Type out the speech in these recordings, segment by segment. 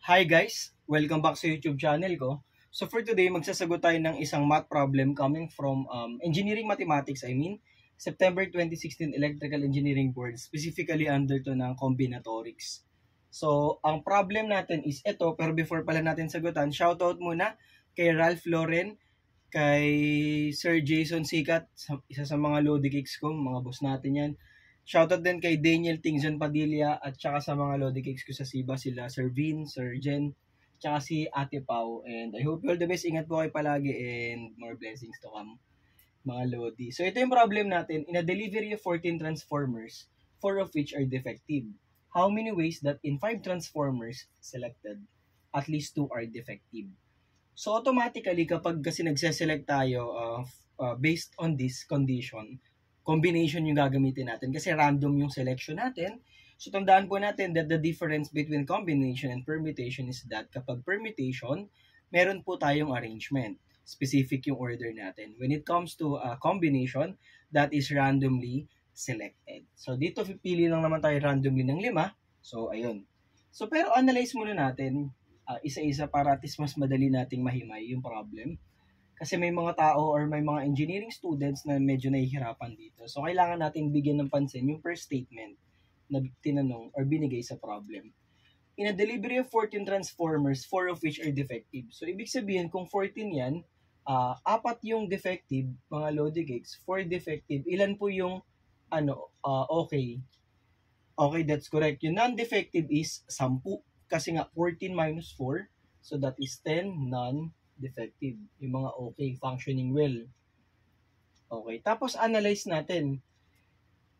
Hi guys! Welcome back sa YouTube channel ko. So for today, magsasagot tayo ng isang math problem coming from Engineering Mathematics, September 2016 Electrical Engineering Board, specifically under to ng combinatorics. So, ang problem natin is ito, pero before pala natin sagutan, shoutout muna kay Ralph Loren, kay Sir Jason Sikat, isa sa mga Lodi Kicks ko, mga boss natin yan. Shoutout din kay Daniel Tingzon Padilla at saka sa mga Lodi Cakes ko sa Siba, sila Sir Vin, Sir Jen, tsaka si Ate Pau. And I hope you all the best. Ingat po kayo palagi and more blessings to come, mga Lodi. So ito yung problem natin. In a delivery of 14 transformers, 4 of which are defective. How many ways that in 5 transformers selected, at least 2 are defective? So automatically, kapag kasi nagse-select tayo based on this condition, combination yung gagamitin natin kasi random yung selection natin. So tandaan po natin that the difference between combination and permutation is that kapag permutation, meron po tayong arrangement. Specific yung order natin. When it comes to combination, that is randomly selected. So dito pipili lang naman tayo randomly ng 5. So ayun. So pero analyze muna natin isa-isa para at least mas madali nating mahimay yung problem. Kasi may mga tao or may mga engineering students na medyo nahihirapan dito. So, kailangan natin bigyan ng pansin yung first statement na tinanong or binigay sa problem. In a delivery of 14 transformers, 4 of which are defective. So, ibig sabihin, kung 14 yan, 4 yung defective, mga Lodi Cakes, 4 defective. Ilan po yung okay? Okay, that's correct. Yung non-defective is 10. Kasi nga, 14 minus 4. So, that is 10 non-defective. Yung mga okay, functioning well. Okay, tapos analyze natin.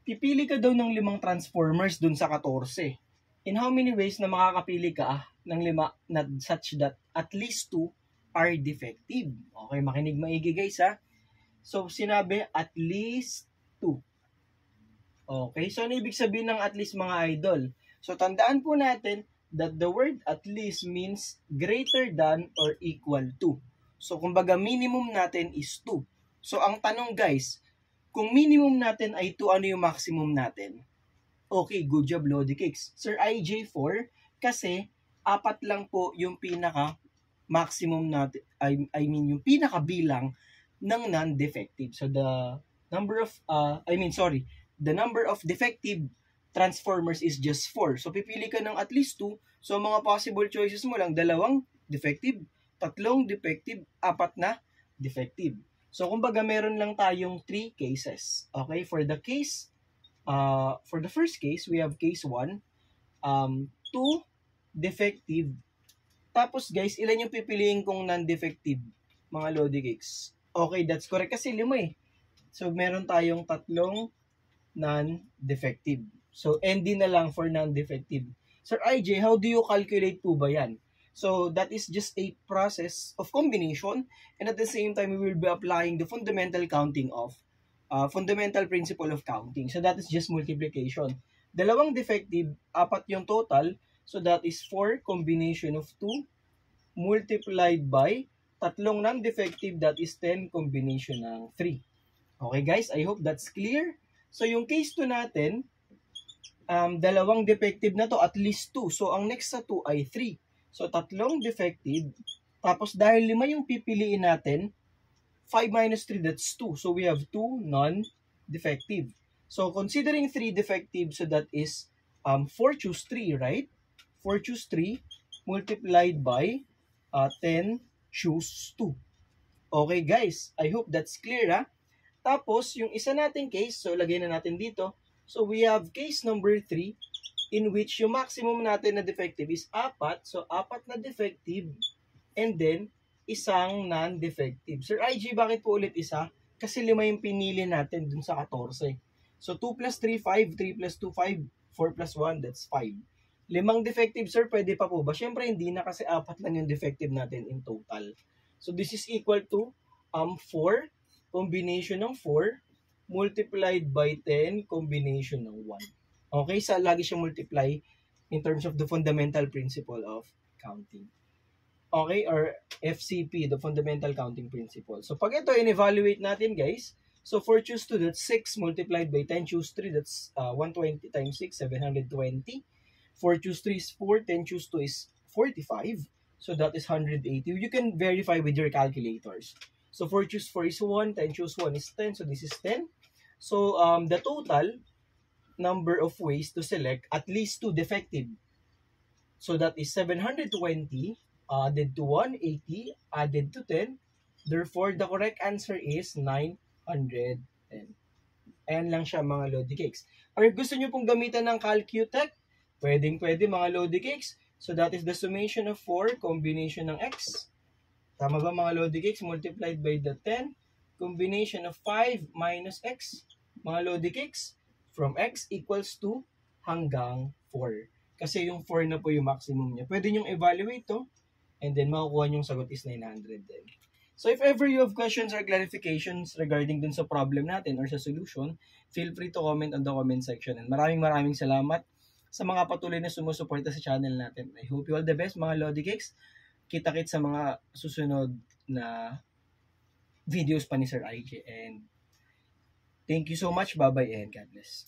Pipili ka daw ng 5 transformers dun sa 14. In how many ways na makakapili ka ng 5 na such that at least 2 are defective? Okay, makinig maigi guys ha. So, sinabi at least 2. Okay, so ano ibig sabihin ng at least mga idol? So, tandaan po natin that the word at least means greater than or equal to. So, kumbaga minimum natin is 2. So, ang tanong guys, kung minimum natin ay 2, ano yung maximum natin? Okay, good job Lodi Cakes. Sir IJ 4, kasi 4 lang po yung pinaka maximum natin, yung pinaka bilang ng non-defective. So, the number of defective transformers is just 4. So, pipili ka ng at least 2. So, mga possible choices mo lang, 2 defective, 3 defective, 4 na defective. So, kumbaga, meron lang tayong 3 cases. Okay, for the first case, we have case 1, 2 defective. Tapos, guys, ilan yung pipiliin kong non-defective, mga Lodi Cakes? Okay, that's correct. Kasi 5 eh. So, meron tayong 3 non-defective. So, ND na lang for non-defective. Sir IJ, how do you calculate po ba yan? So, that is just a process of combination, and at the same time, we will be applying the fundamental principle of counting. So, that is just multiplication. 2 defective, 4 yung total. So, that is 4 combination of 2 multiplied by 3 non-defective, that is 10 combination ng 3. Okay guys, I hope that's clear. So, yung case 2 natin, 2 defective na to, at least 2. So, ang next sa 2 ay 3. So, 3 defective. Tapos, dahil 5 yung pipiliin natin, 5 minus 3, that's 2. So, we have 2 non-defective. So, considering 3 defective, so that is 4 choose 3, right? 4 choose 3 multiplied by 10 choose 2. Okay, guys. I hope that's clear, ha? Tapos, yung isa nating case, so lagay na natin dito. So, we have case number 3 in which yung maximum natin na defective is 4. So, 4 na defective and then isang non-defective. Sir IG, bakit po ulit isa? Kasi 5 yung pinili natin dun sa 14. So, 2 plus 3, 5. 3 plus 2, 5. 4 plus 1, that's 5. 5 defective, sir, pwede pa po ba? Siyempre, hindi na kasi 4 lang yung defective natin in total. So, this is equal to 4 combination ng 4 multiplied by 10 combination ng 1. Okay, so lagi siya multiply in terms of the fundamental principle of counting. Okay, or FCP, the fundamental counting principle. So pag ito in-evaluate natin guys, so 4 choose 2, that's 6 multiplied by 10 choose 3, that's 120 times 6, 720. 4 choose 3 is 4, 10 choose 2 is 45. So that is 180. You can verify with your calculators. So for choose 4 is 1, 10 choose 1 is 10. So this is 10. So the total number of ways to select at least 2 defective. So that is 720 added to 180 added to 10. Therefore, the correct answer is 910. Ayan lang siya mga Lodi Cakes. Or gusto nyo pong gamitan ng CalcuTech, pwede mga Lodi Cakes. So that is the summation of 4, combination ng x. Tama ba mga Lodi Cakes? Multiplied by the 10, combination of 5 minus x. Mga Lodi Cakes, from x equals to hanggang 4. Kasi yung 4 na po yung maximum niya. Pwede nyong evaluate to, and then makukuha nyong sagot is 900 din. So if ever you have questions or clarifications regarding dun sa problem natin or sa solution, feel free to comment on the comment section. And maraming salamat sa mga patuloy na sumusuporta sa channel natin. I hope you all the best mga Lodi Cakes. Kita-kit sa mga susunod na videos pa ni Sir IJ. And thank you so much. Bye-bye and God bless.